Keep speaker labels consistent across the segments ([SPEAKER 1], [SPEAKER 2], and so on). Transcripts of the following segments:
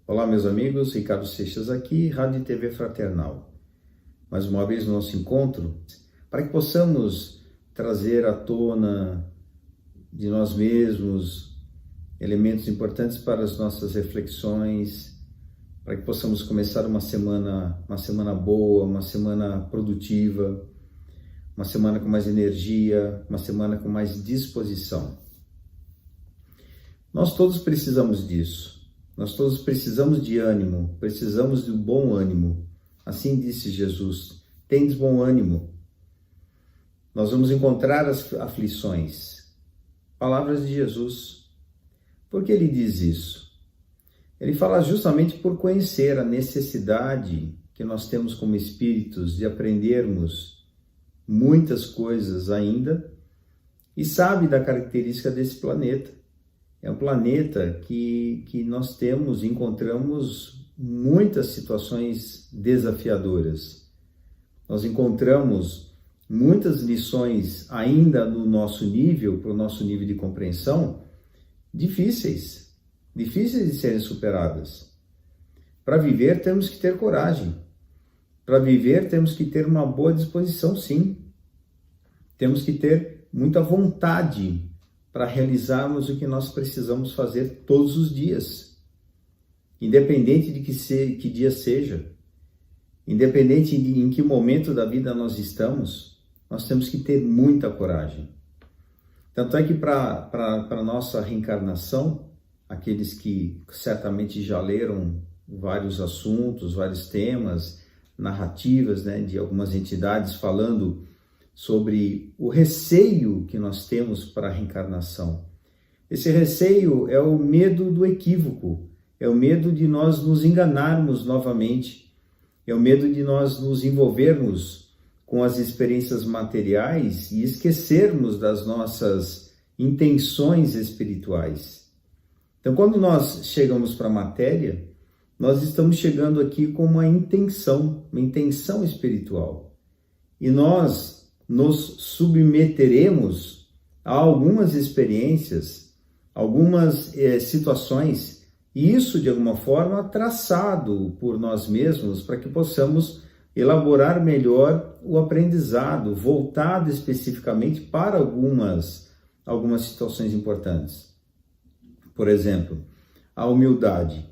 [SPEAKER 1] Olá, meus amigos, Ricardo Seixas aqui, Rádio e TV Fraternal. Mais uma vez no nosso encontro, para que possamos trazer à tona de nós mesmos elementos importantes para as nossas reflexões, para que possamos começar uma semana boa, uma semana produtiva, uma semana com mais energia, uma semana com mais disposição. Nós todos precisamos disso. Nós todos precisamos de ânimo, precisamos de um bom ânimo. Assim disse Jesus: tendes bom ânimo. Nós vamos encontrar as aflições. Palavras de Jesus. Por que ele diz isso? Ele fala justamente por conhecer a necessidade que nós temos como espíritos de aprendermos muitas coisas ainda e sabe da característica desse planeta. É um planeta que nós encontramos muitas situações desafiadoras. Nós encontramos muitas lições ainda no nosso nível, para o nosso nível de compreensão, difíceis de serem superadas. Para viver temos que ter coragem. Para viver temos que ter uma boa disposição, sim. Temos que ter muita vontade para realizarmos o que nós precisamos fazer todos os dias, independente de que dia seja, independente em que momento da vida nós estamos, nós temos que ter muita coragem. Tanto é que para a nossa reencarnação, aqueles que certamente já leram vários assuntos, vários temas, narrativas, de algumas entidades falando sobre o receio que nós temos para a reencarnação. Esse receio é o medo do equívoco, é o medo de nós nos enganarmos novamente, é o medo de nós nos envolvermos com as experiências materiais e esquecermos das nossas intenções espirituais. Então, quando nós chegamos para a matéria, nós estamos chegando aqui com uma intenção espiritual. E nós nos submeteremos a algumas experiências, algumas situações, e isso de alguma forma traçado por nós mesmos para que possamos elaborar melhor o aprendizado, voltado especificamente para algumas situações importantes. Por exemplo, a humildade.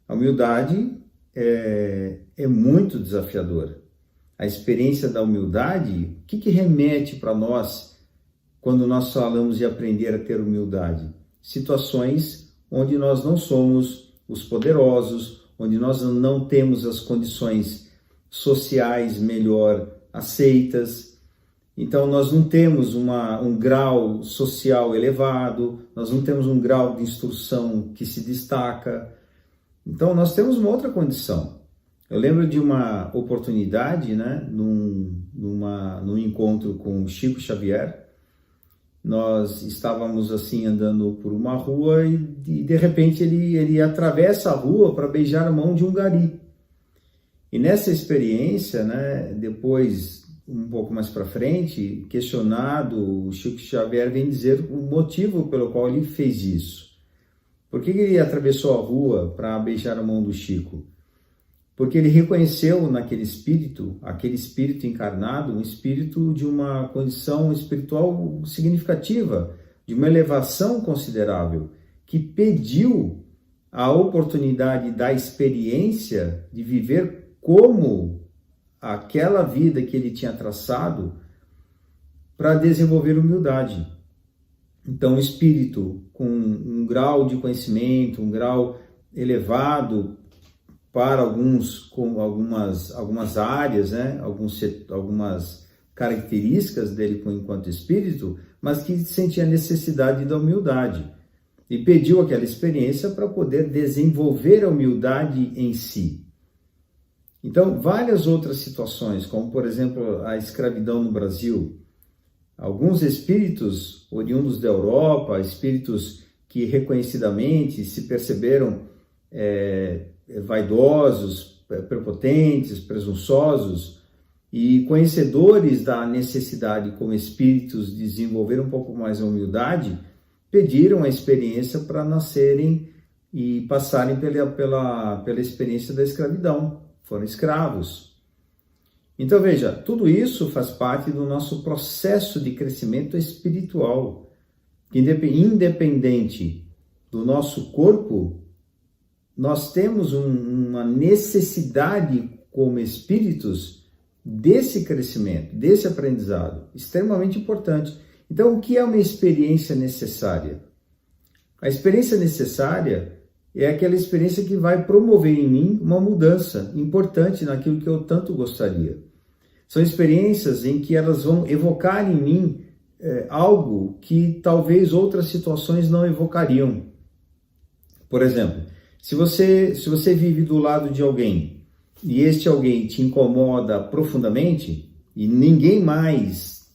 [SPEAKER 1] A humildade é muito desafiadora. A experiência da humildade, o que remete para nós quando nós falamos de aprender a ter humildade? Situações onde nós não somos os poderosos, onde nós não temos as condições sociais melhor aceitas. Então, nós não temos um grau social elevado, nós não temos um grau de instrução que se destaca. Então, nós temos uma outra condição. Eu lembro de uma oportunidade, num encontro com Chico Xavier. Nós estávamos assim andando por uma rua e de repente ele atravessa a rua para beijar a mão de um gari. E nessa experiência, depois, um pouco mais para frente, questionado, o Chico Xavier vem dizer o motivo pelo qual ele fez isso. Por que ele atravessou a rua para beijar a mão do Chico? Porque ele reconheceu naquele espírito, aquele espírito encarnado, um espírito de uma condição espiritual significativa, de uma elevação considerável, que pediu a oportunidade da experiência de viver como aquela vida que ele tinha traçado para desenvolver humildade. Então, o espírito com um grau de conhecimento, um grau elevado, para algumas áreas, algumas características dele enquanto espírito, mas que sentia a necessidade da humildade e pediu aquela experiência para poder desenvolver a humildade em si. Então, várias outras situações, como por exemplo a escravidão no Brasil, alguns espíritos oriundos da Europa, espíritos que reconhecidamente se perceberam vaidosos, prepotentes, presunçosos e conhecedores da necessidade como espíritos de desenvolver um pouco mais a humildade, pediram a experiência para nascerem e passarem pela experiência da escravidão, foram escravos. Então veja, tudo isso faz parte do nosso processo de crescimento espiritual, independente do nosso corpo, nós temos uma necessidade como espíritos desse crescimento, desse aprendizado, extremamente importante. Então, o que é uma experiência necessária? A experiência necessária é aquela experiência que vai promover em mim uma mudança importante naquilo que eu tanto gostaria. São experiências em que elas vão evocar em mim algo que talvez outras situações não evocariam. Por exemplo, se você vive do lado de alguém e este alguém te incomoda profundamente e ninguém mais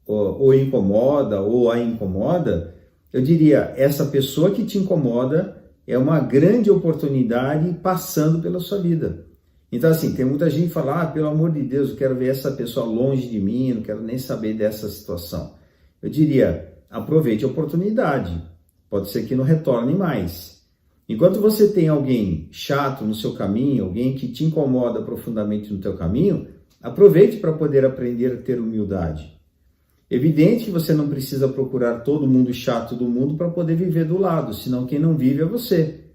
[SPEAKER 1] o incomoda ou a incomoda, eu diria, essa pessoa que te incomoda é uma grande oportunidade passando pela sua vida. Então, assim, tem muita gente que fala, pelo amor de Deus, eu quero ver essa pessoa longe de mim, não quero nem saber dessa situação. Eu diria, aproveite a oportunidade, pode ser que não retorne mais. Enquanto você tem alguém chato no seu caminho, alguém que te incomoda profundamente no teu caminho, aproveite para poder aprender a ter humildade. Evidente que você não precisa procurar todo mundo chato do mundo para poder viver do lado, senão quem não vive é você.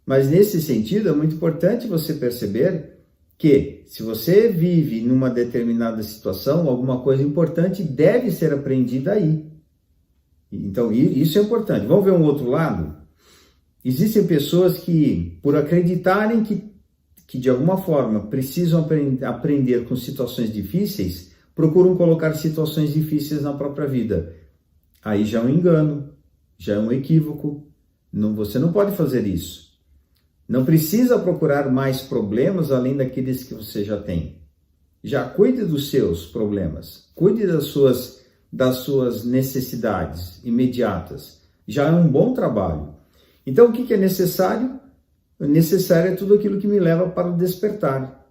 [SPEAKER 1] Mas nesse sentido é muito importante você perceber que se você vive numa determinada situação, alguma coisa importante deve ser aprendida aí. Então isso é importante. Vamos ver um outro lado? Existem pessoas que, por acreditarem que de alguma forma precisam aprender com situações difíceis, procuram colocar situações difíceis na própria vida. Aí já é um engano, já é um equívoco. Você não pode fazer isso. Não precisa procurar mais problemas além daqueles que você já tem. Já cuide dos seus problemas, cuide das suas necessidades imediatas. Já é um bom trabalho. Então, o que é necessário? O necessário é tudo aquilo que me leva para o despertar.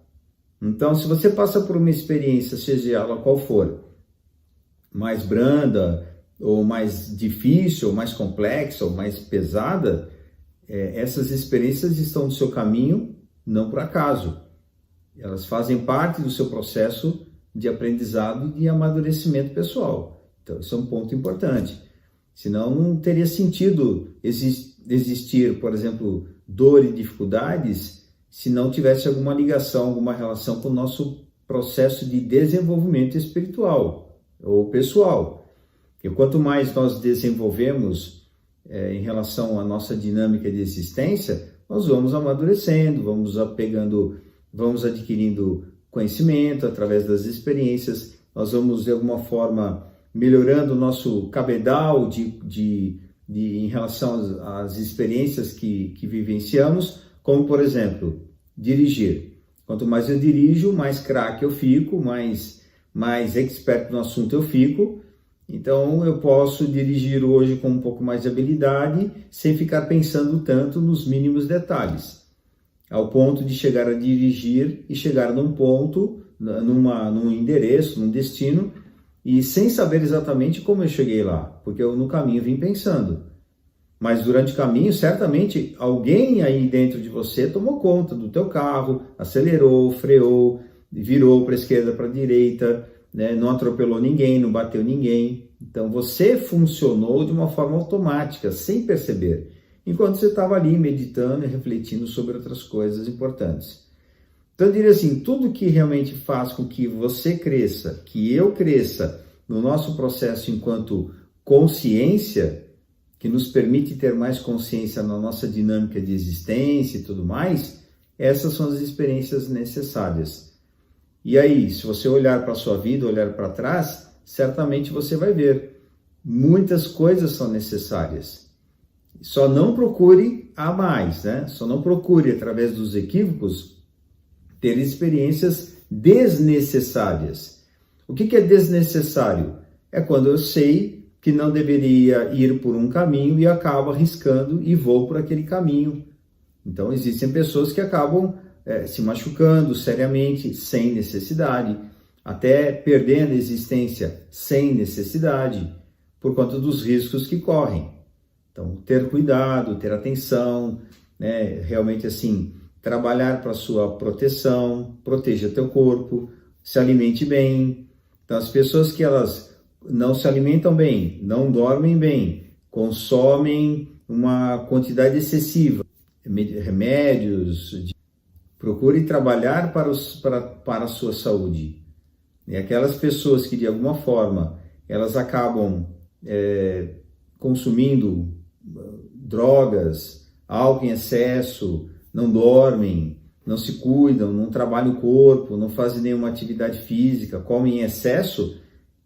[SPEAKER 1] Então, se você passa por uma experiência, seja ela qual for, mais branda, ou mais difícil, ou mais complexa, ou mais pesada, essas experiências estão no seu caminho, não por acaso. Elas fazem parte do seu processo de aprendizado e de amadurecimento pessoal. Então, isso é um ponto importante. Senão, não teria sentido existir, por exemplo, dor e dificuldades, se não tivesse alguma ligação, alguma relação com o nosso processo de desenvolvimento espiritual ou pessoal. E quanto mais nós desenvolvemos em relação à nossa dinâmica de existência, nós vamos amadurecendo, vamos adquirindo conhecimento através das experiências, nós vamos de alguma forma melhorando o nosso cabedal em relação às experiências que vivenciamos, como, por exemplo, dirigir. Quanto mais eu dirijo, mais craque eu fico, mais expert no assunto eu fico. Então, eu posso dirigir hoje com um pouco mais de habilidade, sem ficar pensando tanto nos mínimos detalhes, ao ponto de chegar a dirigir e chegar num ponto, num endereço, num destino, e sem saber exatamente como eu cheguei lá, porque eu no caminho vim pensando. Mas durante o caminho, certamente, alguém aí dentro de você tomou conta do teu carro, acelerou, freou, virou para a esquerda, para a direita, né? Não atropelou ninguém, não bateu ninguém. Então, você funcionou de uma forma automática, sem perceber, enquanto você estava ali meditando e refletindo sobre outras coisas importantes. Então, eu diria assim, tudo que realmente faz com que você cresça, que eu cresça no nosso processo enquanto consciência, que nos permite ter mais consciência na nossa dinâmica de existência e tudo mais, essas são as experiências necessárias. E aí, se você olhar para a sua vida, olhar para trás, certamente você vai ver, muitas coisas são necessárias. Só não procure a mais, né? Só não procure, através dos equívocos, ter experiências desnecessárias. O que é desnecessário? É quando eu sei que não deveria ir por um caminho e acabo arriscando e vou por aquele caminho. Então, existem pessoas que acabam se machucando seriamente, sem necessidade, até perdendo a existência sem necessidade, por conta dos riscos que correm. Então, ter cuidado, ter atenção, né? Realmente assim, trabalhar para a sua proteção, proteja teu corpo, se alimente bem. Então, as pessoas que elas não se alimentam bem, não dormem bem, consomem uma quantidade excessiva de remédios, procure trabalhar para a sua saúde. E aquelas pessoas que de alguma forma elas acabam consumindo drogas, álcool em excesso, não dormem, não se cuidam, não trabalham o corpo, não fazem nenhuma atividade física, comem em excesso,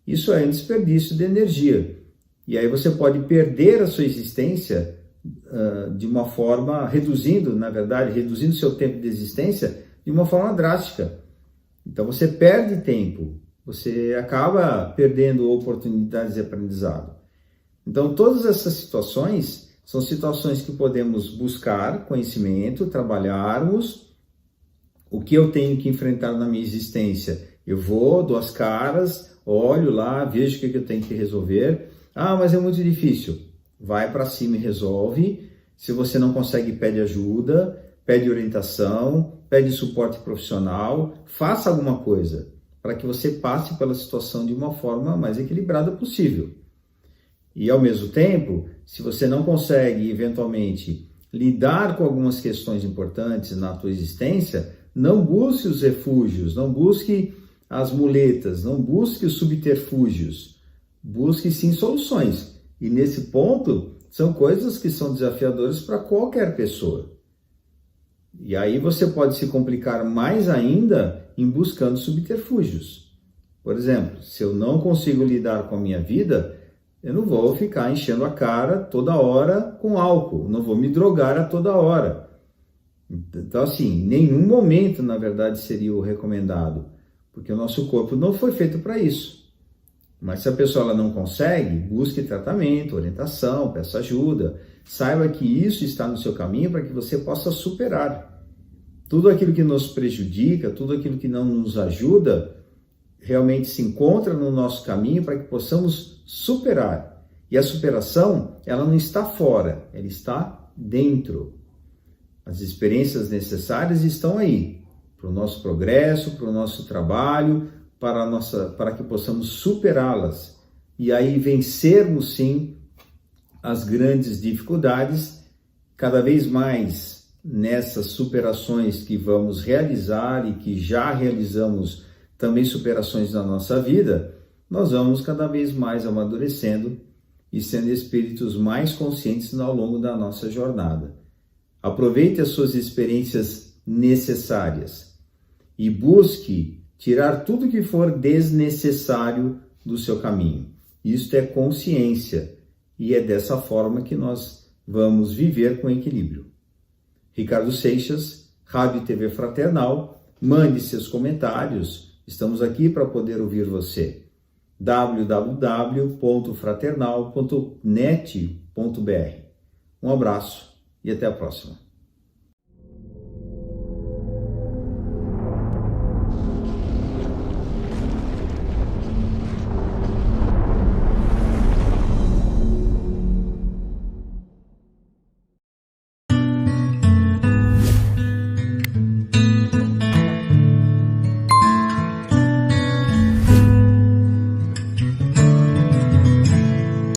[SPEAKER 1] isso é um desperdício de energia. E aí você pode perder a sua existência de uma forma, reduzindo seu tempo de existência de uma forma drástica. Então você perde tempo, você acaba perdendo oportunidades de aprendizado. Então todas essas situações são situações que podemos buscar conhecimento, trabalharmos. O que eu tenho que enfrentar na minha existência? Eu vou, dou as caras, olho lá, vejo o que eu tenho que resolver. Ah, mas é muito difícil. Vai para cima e resolve. Se você não consegue, pede ajuda, pede orientação, pede suporte profissional, faça alguma coisa para que você passe pela situação de uma forma mais equilibrada possível. E ao mesmo tempo, se você não consegue eventualmente lidar com algumas questões importantes na tua existência, não busque os refúgios, não busque as muletas, não busque os subterfúgios, busque sim soluções. E nesse ponto, são coisas que são desafiadoras para qualquer pessoa. E aí você pode se complicar mais ainda em buscando subterfúgios. Por exemplo, se eu não consigo lidar com a minha vida, eu não vou ficar enchendo a cara toda hora com álcool, não vou me drogar a toda hora. Então, assim, nenhum momento, na verdade, seria o recomendado, porque o nosso corpo não foi feito para isso. Mas se a pessoa ela não consegue, busque tratamento, orientação, peça ajuda. Saiba que isso está no seu caminho para que você possa superar. Tudo aquilo que nos prejudica, tudo aquilo que não nos ajuda, realmente se encontra no nosso caminho para que possamos superar. E a superação, ela não está fora, ela está dentro. As experiências necessárias estão aí, para o nosso progresso, para o nosso trabalho, para que possamos superá-las. E aí vencermos, sim, as grandes dificuldades, cada vez mais nessas superações que vamos realizar e que já realizamos também superações na nossa vida, nós vamos cada vez mais amadurecendo e sendo espíritos mais conscientes ao longo da nossa jornada. Aproveite as suas experiências necessárias e busque tirar tudo que for desnecessário do seu caminho. Isto é consciência e é dessa forma que nós vamos viver com equilíbrio. Ricardo Seixas, Rádio e TV Fraternal, mande seus comentários, estamos aqui para poder ouvir você. www.fraternal.net.br. Um abraço e até a próxima.